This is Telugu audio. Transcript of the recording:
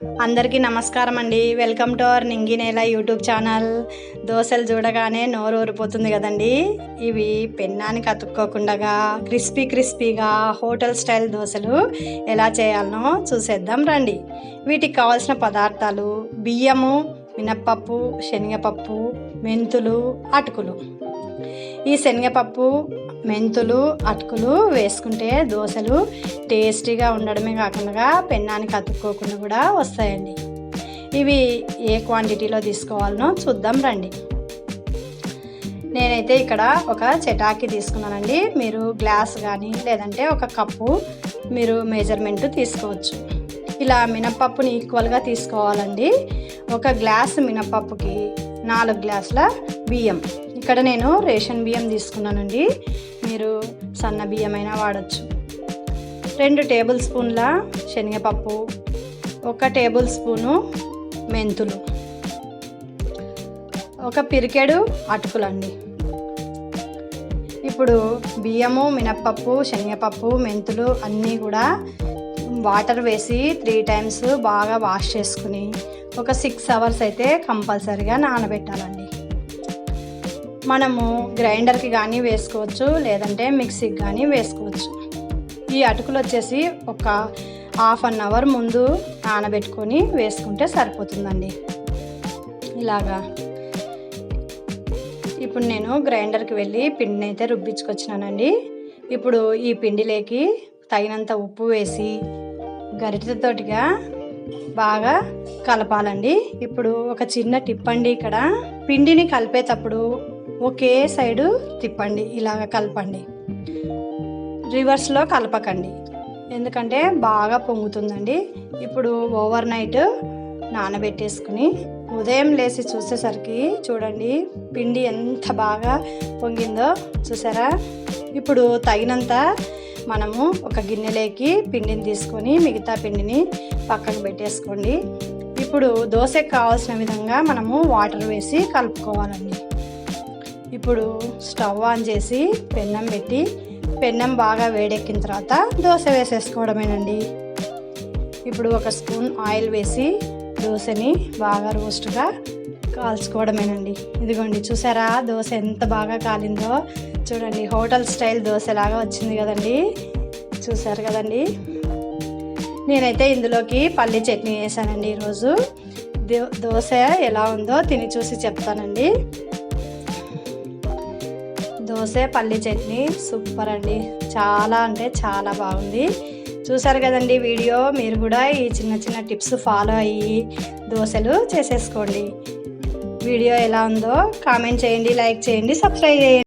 అందరికీ నమస్కారం అండి. వెల్కమ్ టు అవర్ నింగి నేల యూట్యూబ్ ఛానల్. దోశలు చూడగానే నోరు ఊరిపోతుంది కదండి. ఇవి పెన్నానికి అతుక్కోకుండా క్రిస్పీగా హోటల్ స్టైల్ దోశలు ఎలా చేయాలనో చూసేద్దాం రండి. వీటికి కావాల్సిన పదార్థాలు: బియ్యము, మినప్పప్పు, శనగపప్పు, మెంతులు, అటుకులు. ఈ శనగపప్పు, మెంతులు, అటుకులు వేసుకుంటే దోశలు టేస్టీగా ఉండడమే కాకుండా పెన్నానికి అతుక్కోకుండా కూడా వస్తాయండి. ఇవి ఏ క్వాంటిటీలో తీసుకోవాలనో చూద్దాం రండి. నేనైతే ఇక్కడ ఒక చటాకి తీసుకున్నానండి. మీరు గ్లాస్ కానీ లేదంటే ఒక కప్పు మీరు మెజర్మెంట్ తీసుకోవచ్చు. ఇలా మినప్పప్పుని ఈక్వల్గా తీసుకోవాలండి. ఒక గ్లాసు మినప్పప్పుకి 4 గ్లాసుల బియ్యం. ఇక్కడ నేను రేషన్ బియ్యం తీసుకున్నానండి. మీరు సన్న బియ్యమైనా వాడచ్చు. 2 టేబుల్ స్పూన్ల శనగపప్పు, 1 టేబుల్ స్పూను మెంతులు, 1 పిరికెడు అటుకులండి. ఇప్పుడు బియ్యము, మినప్పప్పు, శనగపప్పు, మెంతులు అన్నీ కూడా వాటర్ వేసి 3 టైమ్స్ బాగా వాష్ చేసుకుని ఒక 6 అవర్స్ అయితే కంపల్సరీగా నానబెట్టాలండి. మనము గ్రైండర్కి కానీ వేసుకోవచ్చు, లేదంటే మిక్సీకి కానీ వేసుకోవచ్చు. ఈ అటుకులు వచ్చేసి ఒక ½ అన్ అవర్ ముందు నానబెట్టుకొని వేసుకుంటే సరిపోతుందండి. ఇలాగా ఇప్పుడు నేను గ్రైండర్కి వెళ్ళి పిండిని అయితే రుబ్బించుకొచ్చినానండి. ఇప్పుడు ఈ పిండిలోకి తగినంత ఉప్పు వేసి గరిటెతోటిగా బాగా కలపాలండి. ఇప్పుడు ఒక చిన్న టిప్ అండి. ఇక్కడ పిండిని కలిపేటప్పుడు ఒకే సైడు తిప్పండి, ఇలాగ కలపండి. రివర్స్లో కలపకండి, ఎందుకంటే బాగా పొంగుతుందండి. ఇప్పుడు ఓవర్ నైట్ నానబెట్టేసుకుని ఉదయం లేచి చూసేసరికి చూడండి పిండి ఎంత బాగా పొంగిందో చూసారా. ఇప్పుడు తగినంత మనము ఒక గిన్నెలోకి పిండిని తీసుకొని మిగతా పిండిని పక్కకు పెట్టేసుకోండి. ఇప్పుడు దోశకు కావాల్సిన విధంగా మనము వాటర్ వేసి కలుపుకోవాలండి. ఇప్పుడు స్టవ్ ఆన్ చేసి పెన్నం పెట్టి పెన్నం బాగా వేడెక్కిన తర్వాత దోశ వేసేసుకోవడమేనండి. ఇప్పుడు 1 స్పూన్ ఆయిల్ వేసి దోశని బాగా రోస్ట్గా కాల్చుకోవడమేనండి. ఇదిగోండి చూసారా దోశ ఎంత బాగా కాలిందో. చూడండి హోటల్ స్టైల్ దోశలాగా వచ్చింది కదండి. చూసారు కదండి. నేనైతే ఇందులోకి పల్లి చట్నీ వేసానండి. ఈరోజు దోశ ఎలా ఉందో తిని చూసి చెప్తానండి. దోశ పల్లి చట్నీ సూపర్ అండి. చాలా అంటే చాలా బాగుంది. చూసారు కదండి వీడియో. మీరు కూడా ఈ చిన్న టిప్స్ ఫాలో అయ్యి దోశలు చేసేసుకోండి. వీడియో ఎలా ఉందో కామెంట్ చేయండి, లైక్ చేయండి, సబ్స్క్రైబ్ చేయండి.